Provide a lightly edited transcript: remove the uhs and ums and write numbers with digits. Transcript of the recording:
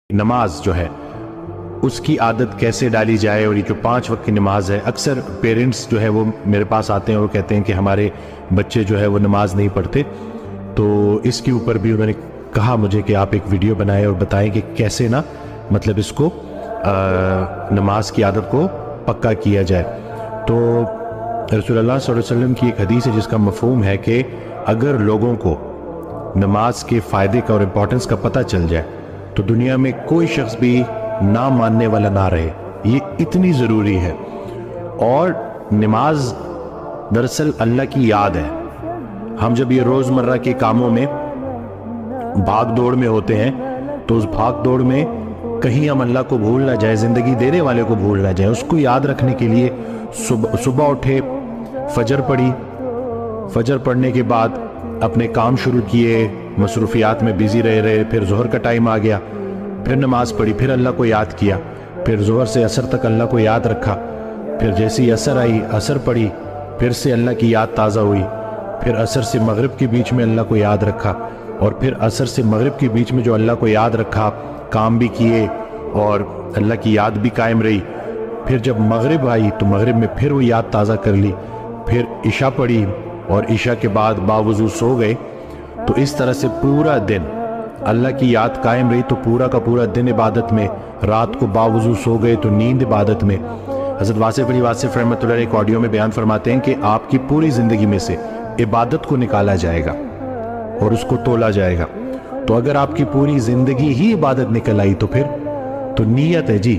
نماز جو ہے اس کی عادت کیسے ڈالی جائے، اور یہ جو 5 وقت کی نماز ہے، اکثر پیرنٹس جو ہے وہ میرے پاس آتے ہیں اور کہتے ہیں کہ ہمارے بچے جو ہے وہ نماز نہیں پڑھتے، تو اس کے اوپر بھی انہوں نے کہا مجھے کہ آپ ایک ویڈیو بنائیں اور بتائیں کہ کیسے نا مطلب اس کو نماز کی عادت کو پکا کیا جائے۔ تو رسول اللہ صلی اللہ علیہ وسلم کی ایک حدیث ہے جس کا مفہوم ہے کہ اگر لوگوں کو نماز کے فائدے کا اور امپورٹنس کا پتہ چل جائے تو دنیا میں کوئی شخص بھی نہ ماننے والا نہ رہے، یہ اتنی ضروری ہے۔ اور نماز دراصل اللہ کی یاد ہے۔ ہم جب یہ روزمرہ کے کاموں میں بھاگ دوڑ میں ہوتے ہیں تو اس بھاگ دوڑ میں کہیں ہم اللہ کو بھول نہ جائیں، زندگی دینے والے کو بھول نہ جائیں۔ اس کو یاد رکھنے کے لیے صبح اٹھے، فجر پڑھی، فجر پڑھنے کے بعد اپنے کام شروع کیے، مصروفیات میں بیزی رہے، پھر ظہر کا ٹائم آ گیا، پھر نماز پڑھی، پھر اللہ کو یاد کیا، پھر ظہر سے عصر تک اللہ کو یاد رکھا، پھر جیسی عصر آئی عصر پڑھی، پھر سے اللہ کی یاد تازہ ہوئی، پھر عصر سے مغرب کے بیچ میں اللہ کو یاد رکھا، اور پھر عصر سے مغرب کے بیچ میں جو اللہ کو یاد رکھا کام بھی کیے اور اللہ کی یاد بھی قائم رہی۔ پھر جب مغرب آئی تو مغرب میں پھر وہ یاد تازہ کر لی، پھر عشاء پڑھی اور عشاء کے بعد باوضو سو گئے۔ تو اس طرح سے پورا دن اللہ کی یاد قائم رہی، تو پورا کا پورا دن عبادت میں، رات کو باوضو سو گئے تو نیند عبادت میں۔ حضرت واصف علی واصف رحمۃ اللہ علیہ ایک آڈیو میں بیان فرماتے ہیں کہ آپ کی پوری زندگی میں سے عبادت کو نکالا جائے گا اور اس کو تولا جائے گا۔ تو اگر آپ کی پوری زندگی ہی عبادت نکل آئی تو پھر تو نیت ہے جی،